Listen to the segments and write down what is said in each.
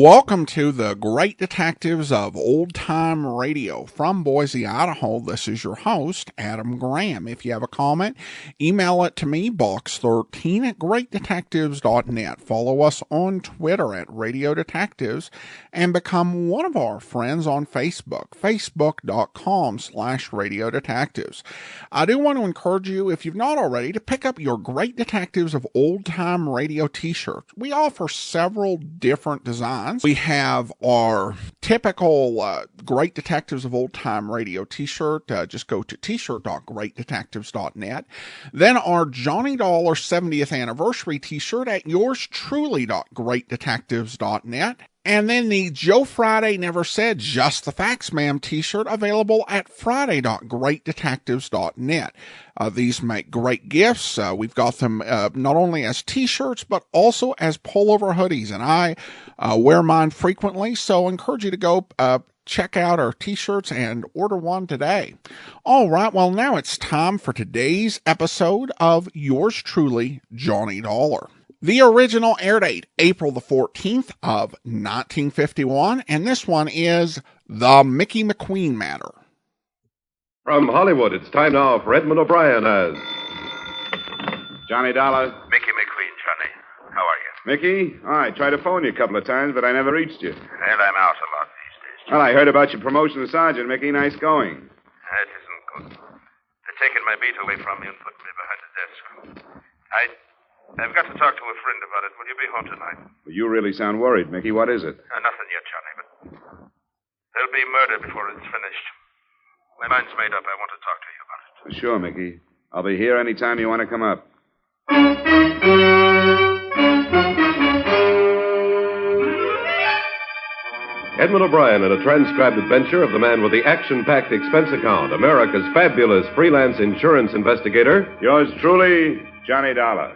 Welcome to the Great Detectives of Old Time Radio. From Boise, Idaho, this is your host, Adam Graham. If you have a comment, email it to me, box13@greatdetectives.net. Follow us on Twitter at Radio Detectives and become one of our friends on Facebook, facebook.com/Radio Detectives. I do want to encourage you, if you've not already, to pick up your Great Detectives of Old Time Radio t-shirts. We offer several different designs. We have our typical Great Detectives of Old Time Radio t-shirt. Just go to t-shirt.greatdetectives.net. Then our Johnny Dollar 70th anniversary t-shirt at yourstruly.greatdetectives.net. And then the Joe Friday Never Said Just the Facts Ma'am t-shirt available at friday.greatdetectives.net. These make great gifts. We've got them not only as t-shirts, but also as pullover hoodies. And I wear mine frequently, so I encourage you to go check out our t-shirts and order one today. All right, well, now it's time for today's episode of Yours Truly, Johnny Dollar. The original air date, April the 14th of 1951, and this one is The Mickey McQueen Matter. From Hollywood, it's time now for Edmund O'Brien as Johnny Dollar. Mickey McQueen, Johnny. How are you? Mickey? I tried to phone you a couple of times, but I never reached you. Well, I'm out a lot these days. Well, I heard about your promotion to sergeant, Mickey. Nice going. That isn't good. They're taking my beat away from me and putting me behind the desk. I've got to talk to a friend about it. Will you be home tonight? Well, you really sound worried, Mickey. What is it? Nothing yet, Johnny, but there'll be murder before it's finished. My mind's made up. I want to talk to you about it. Sure, Mickey. I'll be here any time you want to come up. Edmund O'Brien in a transcribed adventure of the man with the action-packed expense account, America's fabulous freelance insurance investigator. Yours truly, Johnny Dollar.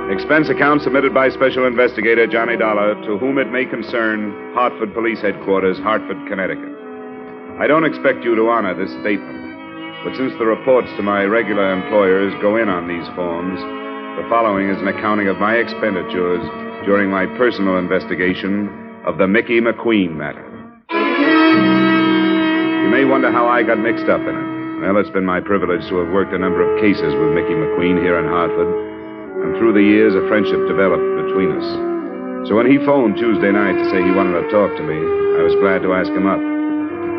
Expense account submitted by Special Investigator Johnny Dollar, to whom it may concern, Hartford Police Headquarters, Hartford, Connecticut. I don't expect you to honor this statement, but since the reports to my regular employers go in on these forms, the following is an accounting of my expenditures during my personal investigation of the Mickey McQueen matter. You may wonder how I got mixed up in it. Well, it's been my privilege to have worked a number of cases with Mickey McQueen here in Hartford, and through the years, a friendship developed between us. So when he phoned Tuesday night to say he wanted to talk to me, I was glad to ask him up.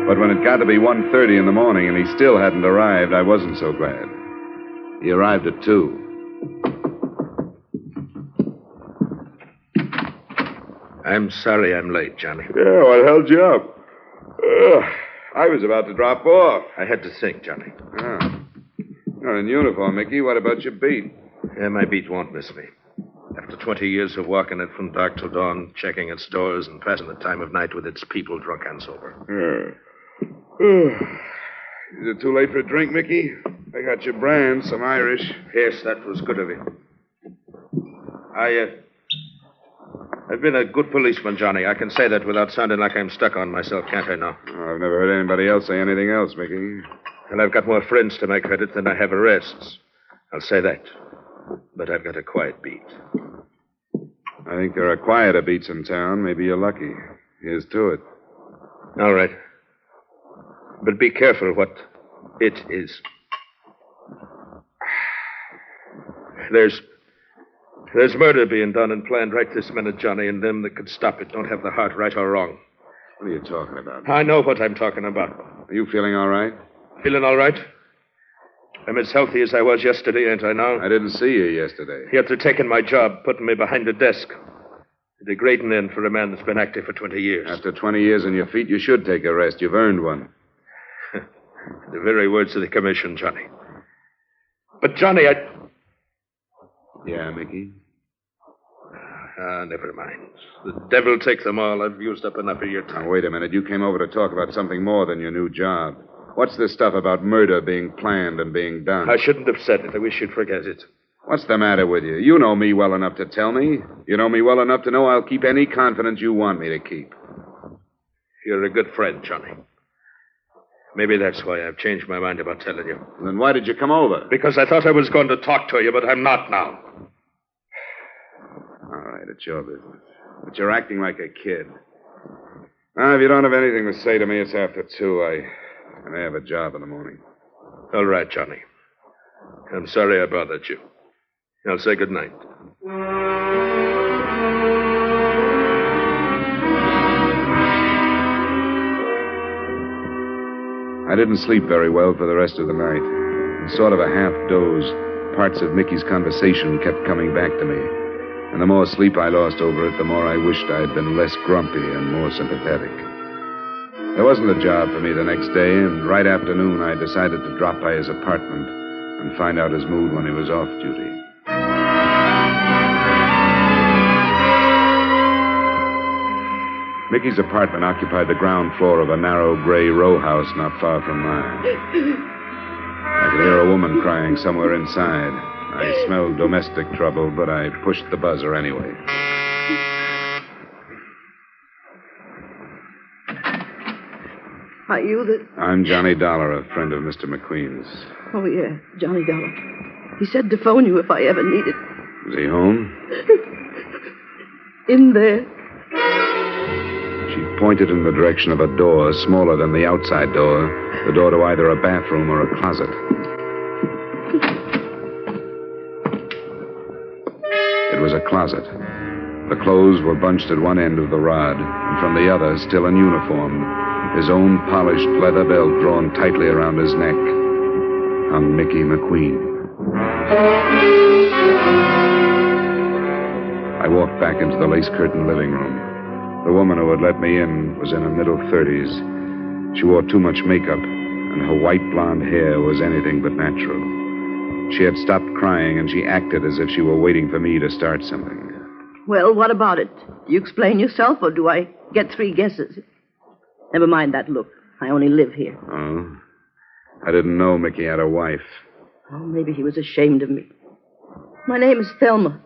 But when it got to be 1:30 in the morning and he still hadn't arrived, I wasn't so glad. He arrived at 2. I'm sorry I'm late, Johnny. Yeah, what held you up? I was about to drop off. I had to think, Johnny. You're in uniform, Mickey. What about your beat? Yeah, my beat won't miss me. After 20 years of walking it from dark till dawn, checking its doors and passing the time of night with its people, drunk and sober. Is it too late for a drink, Mickey? I got your brand, some Irish. Yes, that was good of you. I've been a good policeman, Johnny. I can say that without sounding like I'm stuck on myself, can't I now? Oh, I've never heard anybody else say anything else, Mickey. And I've got more friends to my credit than I have arrests. I'll say that. But I've got a quiet beat. I think there are quieter beats in town. Maybe you're lucky. Here's to it. All right. But be careful what it is. There's murder being done and planned right this minute, Johnny, and them that could stop it don't have the heart, right or wrong. What are you talking about? I know what I'm talking about. Are you feeling all right? Feeling all right? I'm as healthy as I was yesterday, ain't I now? I didn't see you yesterday. Yet they're taking my job, putting me behind the desk. A degrading end for a man that's been active for 20 years. After 20 years on your feet, you should take a rest. You've earned one. The very words of the commission, Johnny. But, Johnny, Yeah, Mickey? Never mind. The devil take them all. I've used up enough of your time. Now, wait a minute. You came over to talk about something more than your new job. What's this stuff about murder being planned and being done? I shouldn't have said it. I wish you'd forget it. What's the matter with you? You know me well enough to tell me. You know me well enough to know I'll keep any confidence you want me to keep. You're a good friend, Johnny. Maybe that's why I've changed my mind about telling you. Then why did you come over? Because I thought I was going to talk to you, but I'm not now. All right, it's your business. But you're acting like a kid. Now, if you don't have anything to say to me, it's after 2. I may have a job in the morning. All right, Johnny. I'm sorry I bothered you. I'll say good night. I didn't sleep very well for the rest of the night. In sort of a half doze, parts of Mickey's conversation kept coming back to me. And the more sleep I lost over it, the more I wished I had been less grumpy and more sympathetic. There wasn't a job for me the next day, and right after noon I decided to drop by his apartment and find out his mood when he was off duty. Mickey's apartment occupied the ground floor of a narrow gray row house not far from mine. I could hear a woman crying somewhere inside. I smelled domestic trouble, but I pushed the buzzer anyway. Are you the... I'm Johnny Dollar, a friend of Mr. McQueen's. Oh, yeah, Johnny Dollar. He said to phone you if I ever needed. Is he home? In there. She pointed in the direction of a door smaller than the outside door, the door to either a bathroom or a closet. It was a closet. The clothes were bunched at one end of the rod, and from the other, still in uniform, his own polished leather belt drawn tightly around his neck, hung Mickey McQueen. I walked back into the lace-curtained living room. The woman who had let me in was in her middle 30s. She wore too much makeup, and her white blonde hair was anything but natural. She had stopped crying, and she acted as if she were waiting for me to start something. Well, what about it? Do you explain yourself, or do I get 3 guesses? Never mind that look. I only live here. Oh? I didn't know Mickey had a wife. Oh, maybe he was ashamed of me. My name is Thelma.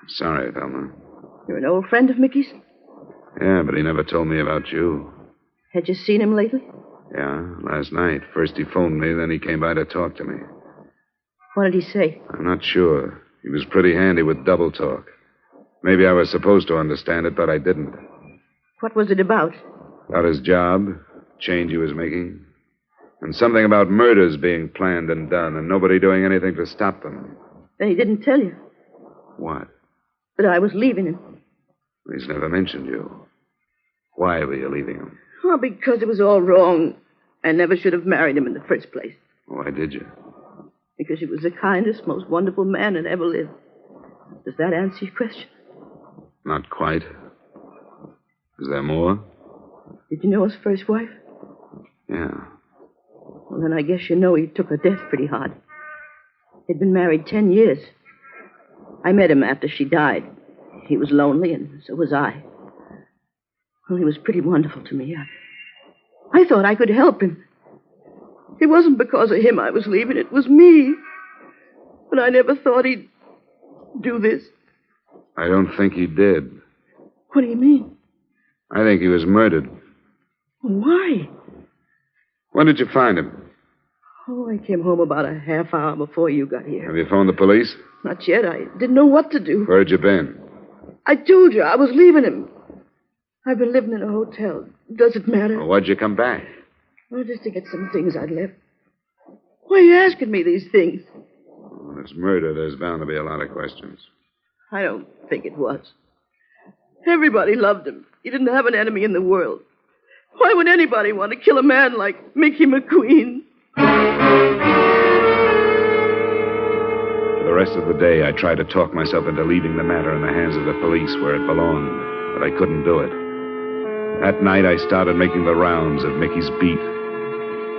Sorry, Thelma. You're an old friend of Mickey's? Yeah, but he never told me about you. Had you seen him lately? Yeah, last night. First he phoned me, then he came by to talk to me. What did he say? I'm not sure. He was pretty handy with double talk. Maybe I was supposed to understand it, but I didn't. What was it about? About his job, change he was making, and something about murders being planned and done, and nobody doing anything to stop them. Then he didn't tell you What? that I was leaving him. He's never mentioned you. Why were you leaving him? Oh, because it was all wrong. I never should have married him in the first place. Why did you? Because he was the kindest, most wonderful man that ever lived. Does that answer your question? Not quite. Is there more? Did you know his first wife? Yeah. Well, then I guess you know he took her death pretty hard. He'd been married 10 years. I met him after she died. He was lonely, and so was I. Well, he was pretty wonderful to me. I thought I could help him. It wasn't because of him I was leaving. It was me. But I never thought he'd do this. I don't think he did. What do you mean? I think he was murdered. Why? When did you find him? Oh, I came home about a half hour before you got here. Have you phoned the police? Not yet. I didn't know what to do. Where'd you been? I told you I was leaving him. I've been living in a hotel. Does it matter? Well, why'd you come back? Well, just to get some things I'd left. Why are you asking me these things? When it's murder, there's bound to be a lot of questions. I don't think it was. Everybody loved him. He didn't have an enemy in the world. Why would anybody want to kill a man like Mickey McQueen? For the rest of the day, I tried to talk myself into leaving the matter in the hands of the police where it belonged, but I couldn't do it. That night, I started making the rounds of Mickey's beat.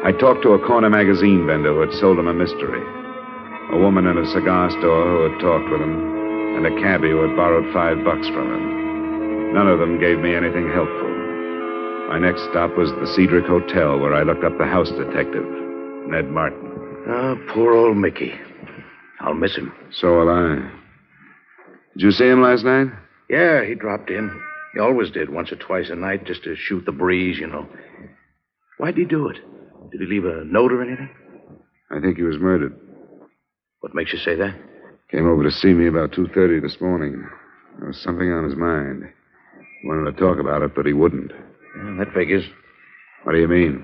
I talked to a corner magazine vendor who had sold him a mystery, a woman in a cigar store who had talked with him, and a cabbie who had borrowed $5 from him. None of them gave me anything helpful. My next stop was the Cedric Hotel, where I looked up the house detective, Ned Martin. Ah, poor old Mickey. I'll miss him. So will I. Did you see him last night? Yeah, he dropped in. He always did, once or twice a night, just to shoot the breeze, you know. Why'd he do it? Did he leave a note or anything? I think he was murdered. What makes you say that? Came over to see me about 2:30 this morning. There was something on his mind. He wanted to talk about it, but he wouldn't. Yeah, that figures. What do you mean?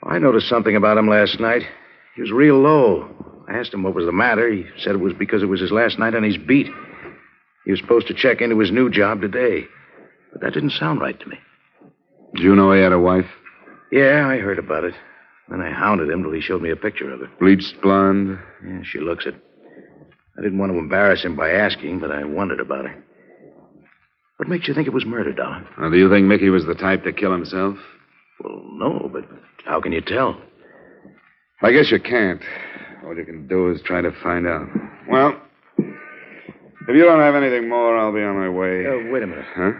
I noticed something about him last night. He was real low. I asked him what was the matter. He said it was because it was his last night on his beat. He was supposed to check into his new job today. But that didn't sound right to me. Did you know he had a wife? Yeah, I heard about it. Then I hounded him till he showed me a picture of her. Bleached blonde? Yeah, she looks it. I didn't want to embarrass him by asking, but I wondered about her. What makes you think it was murder, Dollar? Now, do you think Mickey was the type to kill himself? Well, no, but how can you tell? I guess you can't. All you can do is try to find out. Well, if you don't have anything more, I'll be on my way. Wait a minute. Huh?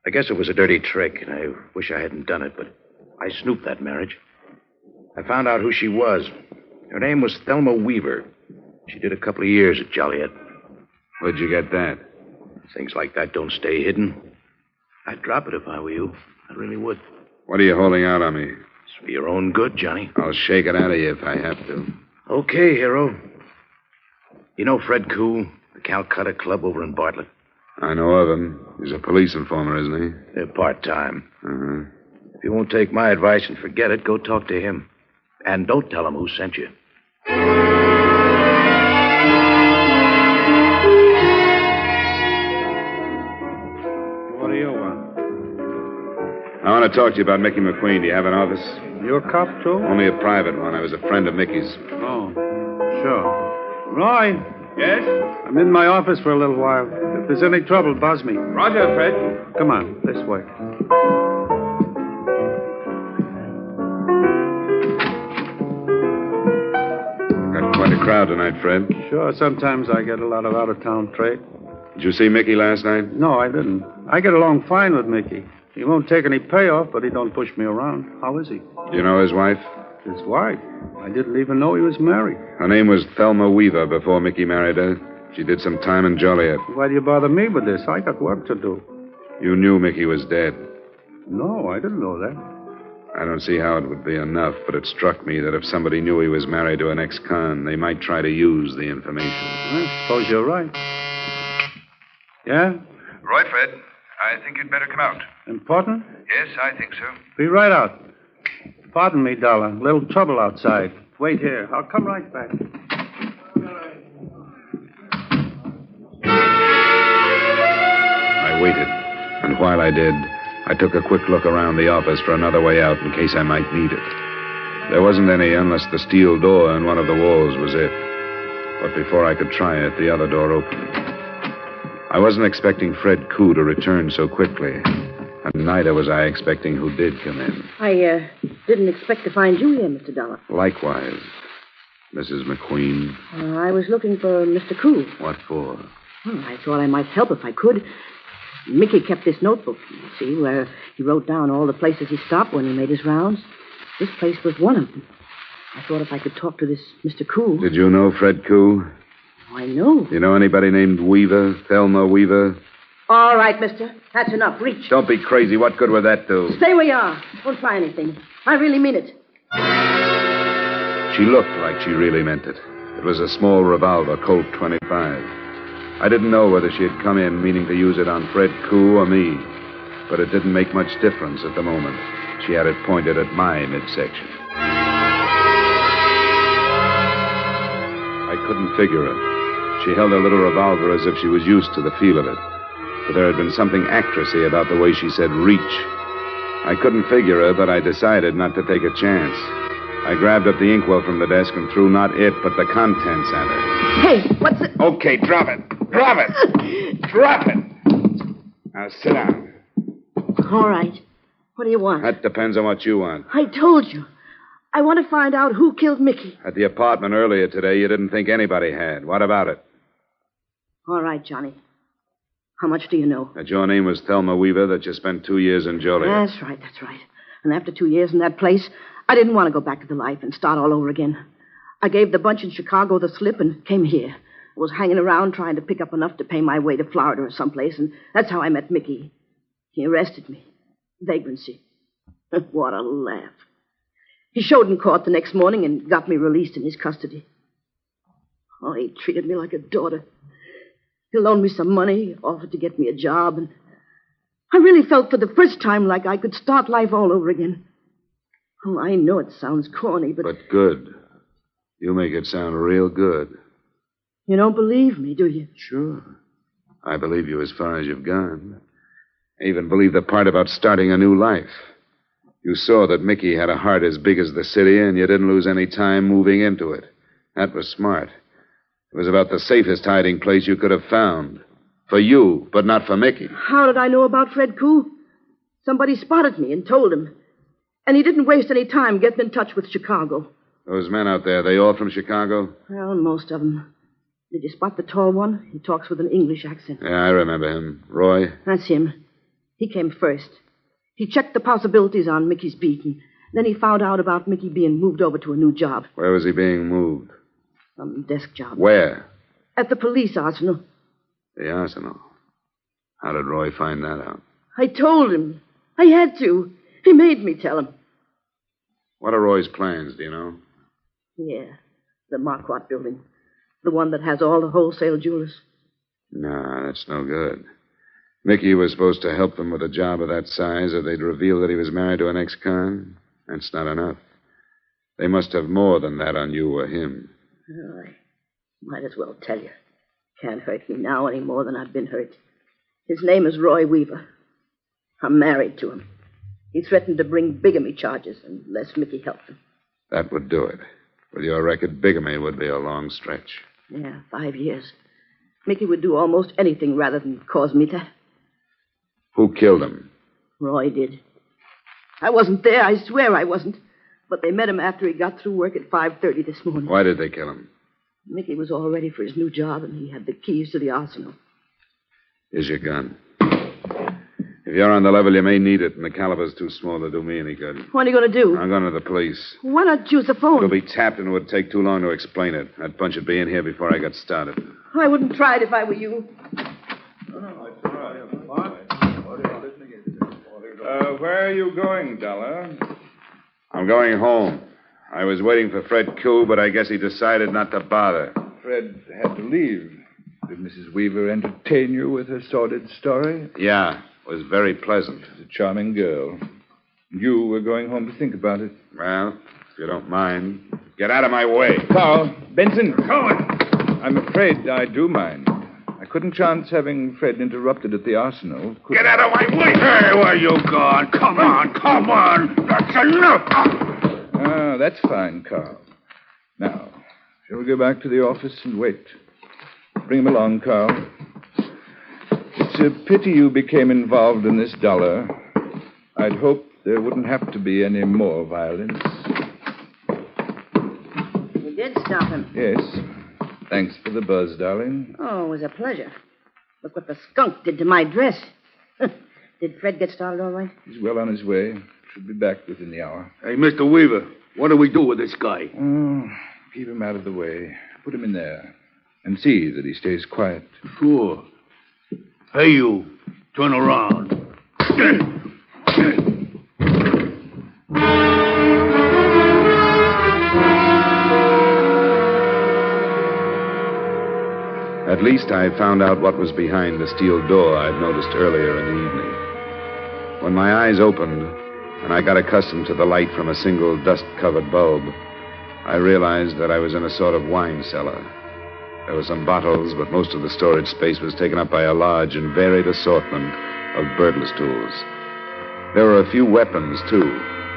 I guess it was a dirty trick, and I wish I hadn't done it, but I snooped that marriage. I found out who she was. Her name was Thelma Weaver. She did a couple of years at Joliet. Where'd you get that? Things like that don't stay hidden. I'd drop it if I were you. I really would. What are you holding out on me? It's for your own good, Johnny. I'll shake it out of you if I have to. Okay, hero. You know Fred Koo, the Calcutta Club over in Bartlett? I know of him. He's a police informer, isn't he? They're part-time. Uh-huh. If you won't take my advice and forget it, go talk to him. And don't tell him who sent you. What do you want? I want to talk to you about Mickey McQueen. Do you have an office? You a cop, too? Only a private one. I was a friend of Mickey's. Oh, sure. Roy. Yes? I'm in my office for a little while. If there's any trouble, buzz me. Roger, Fred. Come on, this way. Got quite a crowd tonight, Fred. Sure, sometimes I get a lot of out-of-town trade. Did you see Mickey last night? No, I didn't. I get along fine with Mickey. He won't take any payoff, but he don't push me around. How is he? Do you know his wife? His wife? I didn't even know he was married. Her name was Thelma Weaver before Mickey married her. She did some time in Joliet. Why do you bother me with this? I got work to do. You knew Mickey was dead. No, I didn't know that. I don't see how it would be enough, but it struck me that if somebody knew he was married to an ex-con, they might try to use the information. I suppose you're right. Yeah? Right, Fred. I think you'd better come out. Important? Yes, I think so. Be right out. Pardon me, Dollar. Little trouble outside. Wait here. I'll come right back. I waited, and while I did, I took a quick look around the office for another way out in case I might need it. There wasn't any unless the steel door in one of the walls was it. But before I could try it, the other door opened. I wasn't expecting Fred Koo to return so quickly, and neither was I expecting who did come in. I didn't expect to find you here, Mr. Dollar. Likewise, Mrs. McQueen. I was looking for Mr. Koo. What for? Well, I thought I might help if I could. Mickey kept this notebook, you see, where he wrote down all the places he stopped when he made his rounds. This place was one of them. I thought if I could talk to this Mr. Koo... Did you know Fred Koo? Oh, I know. You know anybody named Weaver, Thelma Weaver? All right, mister. That's enough. Reach. Don't be crazy. What good would that do? Stay where you are. Don't try anything. I really mean it. She looked like she really meant it. It was a small revolver, Colt 25. I didn't know whether she had come in meaning to use it on Fred Koo or me, but it didn't make much difference at the moment. She had it pointed at my midsection. I couldn't figure her. She held her little revolver as if she was used to the feel of it. But there had been something actressy about the way she said reach. I couldn't figure her, but I decided not to take a chance. I grabbed up the inkwell from the desk and threw not it, but the contents at her. Hey, what's it? Okay, drop it. Drop it. Drop it. Now sit down. All right. What do you want? That depends on what you want. I told you. I want to find out who killed Mickey. At the apartment earlier today, you didn't think anybody had. What about it? All right, Johnny. How much do you know? That your name was Thelma Weaver, that you spent 2 years in Joliet. That's right. And after 2 years in that place, I didn't want to go back to the life and start all over again. I gave the bunch in Chicago the slip and came here. I was hanging around trying to pick up enough to pay my way to Florida or someplace, and that's how I met Mickey. He arrested me. Vagrancy. What a laugh. He showed in court the next morning and got me released in his custody. Oh, he treated me like a daughter. He loaned me some money, offered to get me a job, and I really felt for the first time like I could start life all over again. Oh, I know it sounds corny, but... But good. You make it sound real good. You don't believe me, do you? Sure. I believe you as far as you've gone. I even believe the part about starting a new life. You saw that Mickey had a heart as big as the city, and you didn't lose any time moving into it. That was smart. It was about the safest hiding place you could have found. For you, but not for Mickey. How did I know about Fred Koo? Somebody spotted me and told him. And he didn't waste any time getting in touch with Chicago. Those men out there, they all from Chicago? Well, most of them. Did you spot the tall one? He talks with an English accent. Yeah, I remember him. Roy? That's him. He came first. He checked the possibilities on Mickey's beat, and then he found out about Mickey being moved over to a new job. Where was he being moved? Some desk job. Where? At the police arsenal. The arsenal. How did Roy find that out? I told him. I had to. He made me tell him. What are Roy's plans, do you know? Yeah, the Marquardt building. The one that has all the wholesale jewelers. No, that's no good. Mickey was supposed to help them with a job of that size, or they'd reveal that he was married to an ex-con. That's not enough. They must have more than that on you or him. Oh, I might as well tell you. Can't hurt me now any more than I've been hurt. His name is Roy Weaver. I'm married to him. He threatened to bring bigamy charges unless Mickey helped him. That would do it. With your record, bigamy would be a long stretch. Yeah, 5 years. Mickey would do almost anything rather than cause me that. Who killed him? Roy did. I wasn't there. I swear I wasn't. But they met him after he got through work at 5:30 this morning. Why did they kill him? Mickey was all ready for his new job, and he had the keys to the arsenal. Here's your gun. If you're on the level, you may need it, and the caliber's too small to do me any good. What are you going to do? I'm going to the police. Why not use the phone? It'll be tapped, and it would take too long to explain it. That bunch would be in here before I got started. I wouldn't try it if I were you. Where are you going, Dollar? I'm going home. I was waiting for Fred Koo, but I guess he decided not to bother. Fred had to leave. Did Mrs. Weaver entertain you with her sordid story? Yeah, it was very pleasant. She's a charming girl. You were going home to think about it. Well, if you don't mind, get out of my way. Carl, Benson. I'm afraid I do mind. I couldn't chance having Fred interrupted at the arsenal. Get out of my way! Hey, where you gone? Come on! That's enough! Ah, that's fine, Carl. Now, shall we go back to the office and wait? Bring him along, Carl. It's a pity you became involved in this, Dollar. I'd hoped there wouldn't have to be any more violence. You did stop him. Yes. Thanks for the buzz, darling. Oh, it was a pleasure. Look what the skunk did to my dress. Did Fred get started all right? He's well on his way. Should be back within the hour. Hey, Mr. Weaver, what do we do with this guy? Oh, keep him out of the way. Put him in there. And see that he stays quiet. Sure. Hey, you. Turn around. At least I found out what was behind the steel door I'd noticed earlier in the evening. When my eyes opened, and I got accustomed to the light from a single dust-covered bulb, I realized that I was in a sort of wine cellar. There were some bottles, but most of the storage space was taken up by a large and varied assortment of birdless tools. There were a few weapons, too,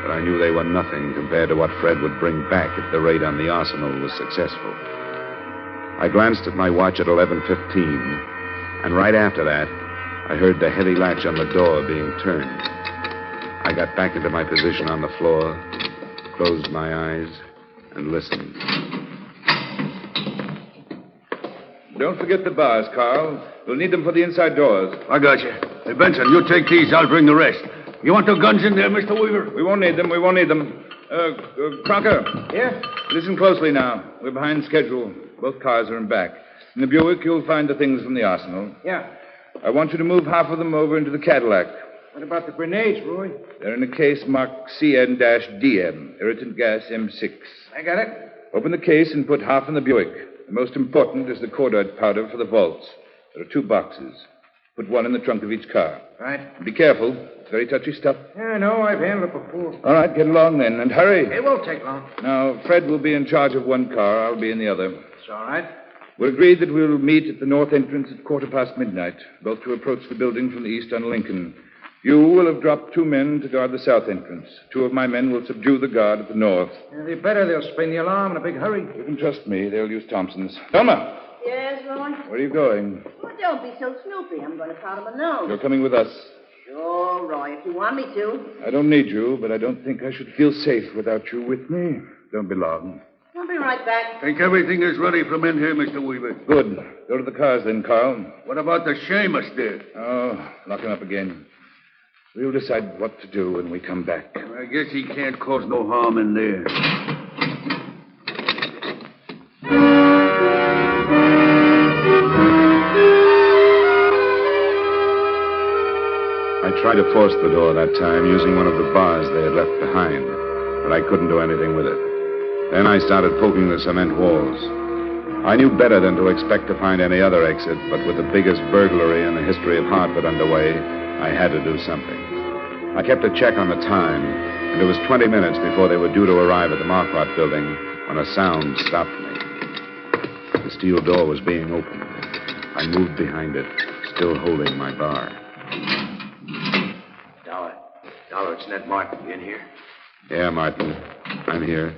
but I knew they were nothing compared to what Fred would bring back if the raid on the arsenal was successful. I glanced at my watch at 11:15, and right after that, I heard the heavy latch on the door being turned. I got back into my position on the floor, closed my eyes, and listened. Don't forget the bars, Carl. We'll need them for the inside doors. I got you. Hey, Benson, you take these. I'll bring the rest. You want the guns in there, Mr. Weaver? We won't need them. Crocker. Yeah? Listen closely now. We're behind schedule. Both cars are in back. In the Buick, you'll find the things from the arsenal. Yeah. I want you to move half of them over into the Cadillac. What about the grenades, Roy? They're in a case marked CN-DM, irritant gas M6. I got it. Open the case and put half in the Buick. The most important is the cordite powder for the vaults. There are 2 boxes. Put one in the trunk of each car. Right. Be careful. It's very touchy stuff. Yeah, I know. I've handled it before. All right, get along then, and hurry. It won't take long. Now, Fred will be in charge of one car. I'll be in the other. It's all right. We're agreed that we'll meet at the north entrance at midnight, both to approach the building from the east on Lincoln. You will have dropped 2 men to guard the south entrance. 2 of my men will subdue the guard at the north. Yeah, they better. They'll spring the alarm in a big hurry. You can trust me. They'll use Thompson's. Thelma! Yes, Roy? Where are you going? Oh, don't be so snoopy. I'm going to powder my nose. You're coming with us. Sure, Roy, if you want me to. I don't need you, but I don't think I should feel safe without you with me. Don't be long. I'll be right back. Think everything is ready from in here, Mr. Weaver. Good. Go to the cars then, Carl. What about the Seamus there? Oh, lock him up again. We'll decide what to do when we come back. I guess he can't cause no harm in there. I tried to force the door that time using one of the bars they had left behind, but I couldn't do anything with it. Then I started poking the cement walls. I knew better than to expect to find any other exit, but with the biggest burglary in the history of Hartford underway, I had to do something. I kept a check on the time, and it was 20 minutes before they were due to arrive at the Marquardt building when a sound stopped me. The steel door was being opened. I moved behind it, still holding my bar. Dollar, it's Ned Martin. You in here? Yeah, Martin. I'm here.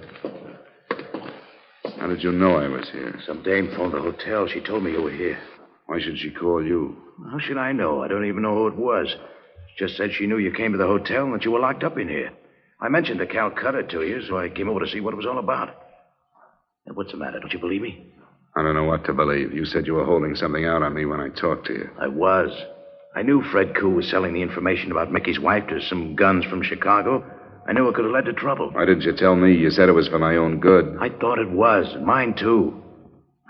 How did you know I was here? Some dame phoned the hotel. She told me you were here. Why should she call you? How should I know? I don't even know who it was. She just said she knew you came to the hotel and that you were locked up in here. I mentioned the Calcutta to you, so I came over to see what it was all about. What's the matter? Don't you believe me? I don't know what to believe. You said you were holding something out on me when I talked to you. I was. I knew Fred Koo was selling the information about Mickey's wife to some guns from Chicago. I knew it could have led to trouble. Why didn't you tell me? You said it was for my own good. I thought it was, and mine too.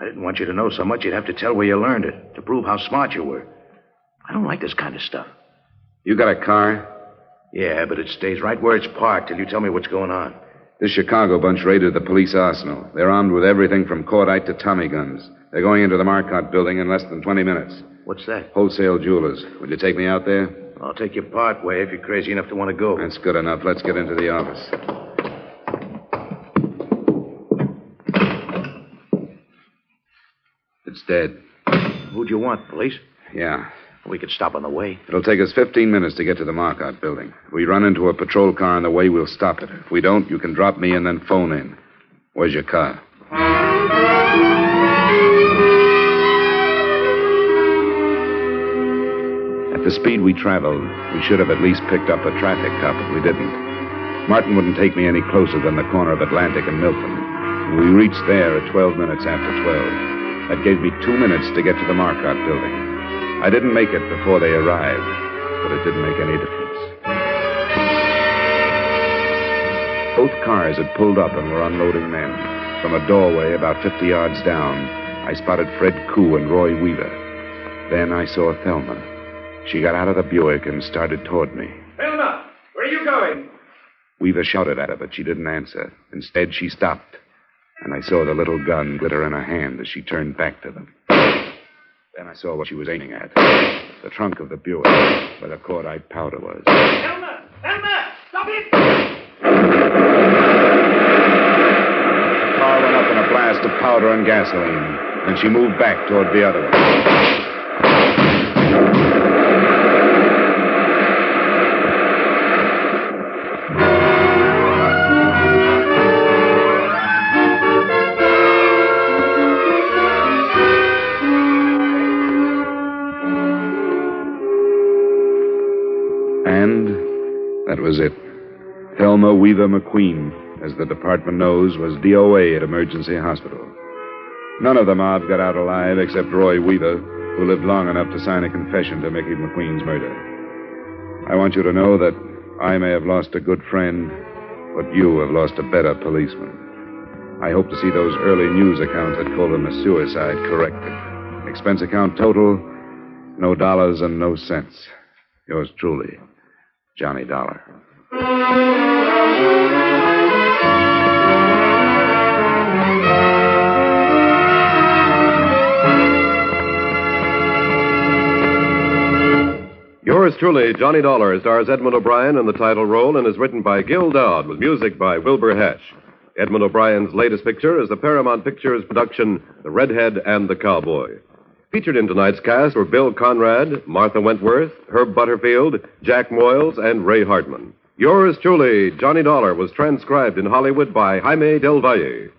I didn't want you to know so much you'd have to tell where you learned it, to prove how smart you were. I don't like this kind of stuff. You got a car? Yeah, but it stays right where it's parked till you tell me what's going on. This Chicago bunch raided the police arsenal. They're armed with everything from cordite to Tommy guns. They're going into the Marquardt building in less than 20 minutes. What's that? Wholesale jewelers. Would you take me out there? I'll take you part way if you're crazy enough to want to go. That's good enough. Let's get into the office. It's dead. Who'd you want, police? Yeah. We could stop on the way. It'll take us 15 minutes to get to the Marquardt building. If we run into a patrol car on the way, we'll stop it. If we don't, you can drop me and then phone in. Where's your car? At the speed we traveled, we should have at least picked up a traffic cop, but we didn't. Martin wouldn't take me any closer than the corner of Atlantic and Milton. We reached there at 12 minutes after 12. That gave me 2 minutes to get to the Marquardt building. I didn't make it before they arrived, but it didn't make any difference. Both cars had pulled up and were unloading men. From a doorway about 50 yards down, I spotted Fred Koo and Roy Weaver. Then I saw Thelma. She got out of the Buick and started toward me. Thelma, where are you going? Weaver shouted at her, but she didn't answer. Instead, she stopped, and I saw the little gun glitter in her hand as she turned back to them. Then I saw what she was aiming at. The trunk of the Buick, where the cordite powder was. Thelma! Thelma! Stop it! The car went up in a blast of powder and gasoline, and she moved back toward the other one. That was it. Thelma Weaver McQueen, as the department knows, was DOA at Emergency Hospital. None of the mob got out alive except Roy Weaver, who lived long enough to sign a confession to Mickey McQueen's murder. I want you to know that I may have lost a good friend, but you have lost a better policeman. I hope to see those early news accounts that called him a suicide corrected. Expense account total, no dollars and no cents. Yours truly, Johnny Dollar. Yours truly, Johnny Dollar, stars Edmund O'Brien in the title role and is written by Gil Dodd with music by Wilbur Hatch. Edmund O'Brien's latest picture is the Paramount Pictures production, The Redhead and the Cowboy. Featured in tonight's cast were Bill Conrad, Martha Wentworth, Herb Butterfield, Jack Moyles, and Ray Hartman. Yours truly, Johnny Dollar, was transcribed in Hollywood by Jaime Del Valle.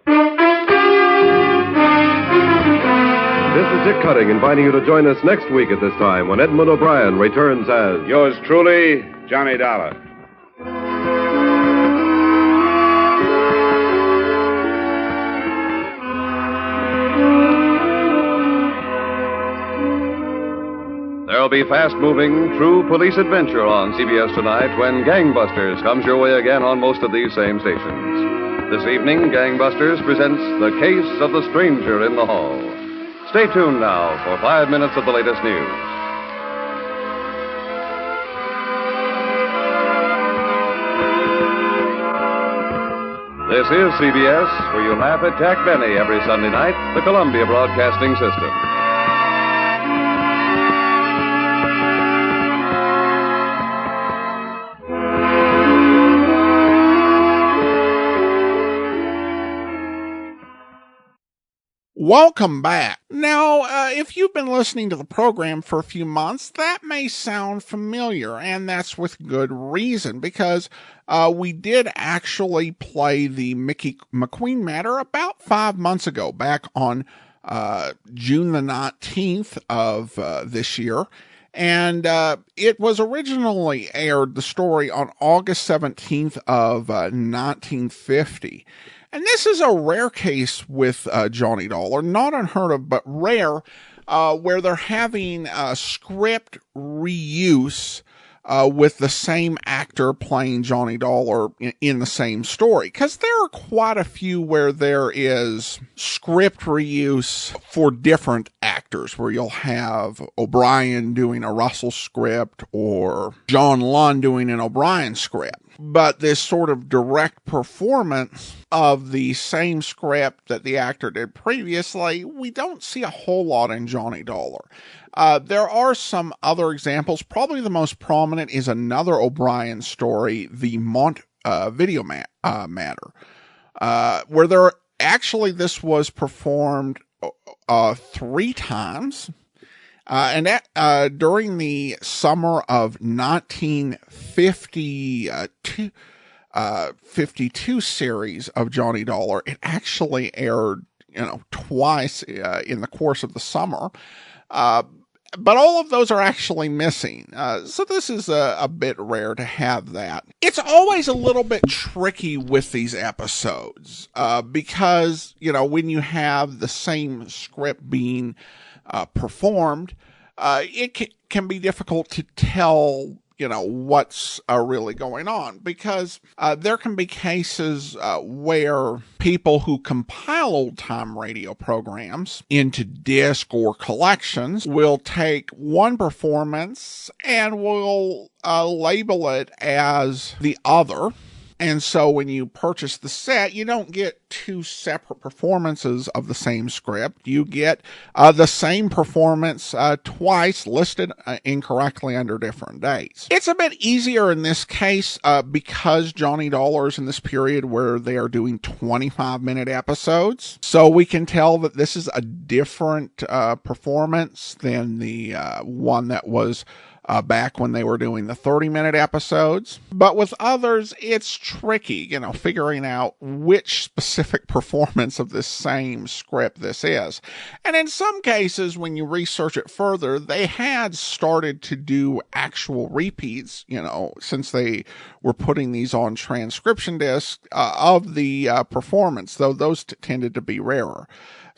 This is Dick Cutting inviting you to join us next week at this time when Edmund O'Brien returns as Yours truly, Johnny Dollar. There'll be fast-moving, true police adventure on CBS tonight when Gangbusters comes your way again on most of these same stations. This evening, Gangbusters presents The Case of the Stranger in the Hall. Stay tuned now for 5 minutes of the latest news. This is CBS, where you laugh at Jack Benny every Sunday night, the Columbia Broadcasting System. Welcome back. Now, if you've been listening to the program for a few months, that may sound familiar, and that's with good reason, because we did actually play the McQueen matter about 5 months ago, back on June the 19th of this year. And it was originally aired, the story, on August 17th of 1950. And this is a rare case with Johnny Dollar, not unheard of, but rare, where they're having script reuse with the same actor playing Johnny Dollar in the same story. Because there are quite a few where there is script reuse for different actors, where you'll have O'Brien doing a Russell script or John Lund doing an O'Brien script. But this sort of direct performance of the same script that the actor did previously, we don't see a whole lot in Johnny Dollar. There are some other examples. Probably the most prominent is another O'Brien story, the Mont video matter, where this was performed 3 times. And that, during the summer of 1952 series of Johnny Dollar, it actually aired, twice, in the course of the summer. But all of those are actually missing. So this is a bit rare to have that. It's always a little bit tricky with these episodes, because, when you have the same script being performed, it can be difficult to tell, what's really going on, because there can be cases where people who compile old-time radio programs into disc or collections will take one performance and will label it as the other. And so when you purchase the set, you don't get 2 separate performances of the same script. You get the same performance twice, listed incorrectly under different dates. It's a bit easier in this case because Johnny Dollar's in this period where they are doing 25-minute episodes. So we can tell that this is a different performance than the one that was back when they were doing the 30-minute episodes. But with others, it's tricky, figuring out which specific performance of this same script this is. And in some cases, when you research it further, they had started to do actual repeats, since they were putting these on transcription discs of the performance, though those tended to be rarer.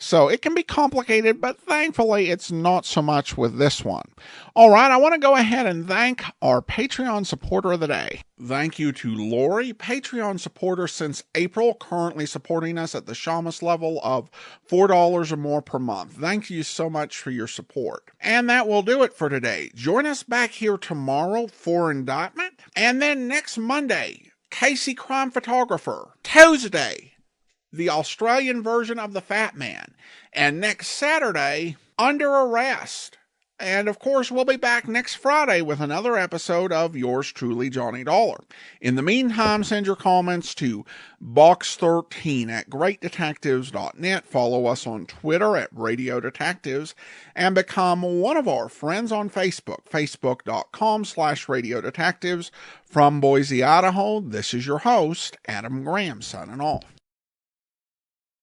So it can be complicated, but thankfully it's not so much with this one. All right, I want to go ahead and thank our Patreon supporter of the day. Thank you to Lori, Patreon supporter since April, currently supporting us at the Shamus level of $4 or more per month. Thank you so much for your support. And that will do it for today. Join us back here tomorrow for Indictment. And then next Monday, Casey Crime Photographer. Tuesday, the Australian version of The Fat Man. And next Saturday, Under Arrest. And of course, we'll be back next Friday with another episode of yours truly, Johnny Dollar. In the meantime, send your comments to box13 at greatdetectives.net. Follow us on Twitter at Radio Detectives and become one of our friends on Facebook, facebook.com/Radio Detectives. From Boise, Idaho, this is your host, Adam Graham, signing off.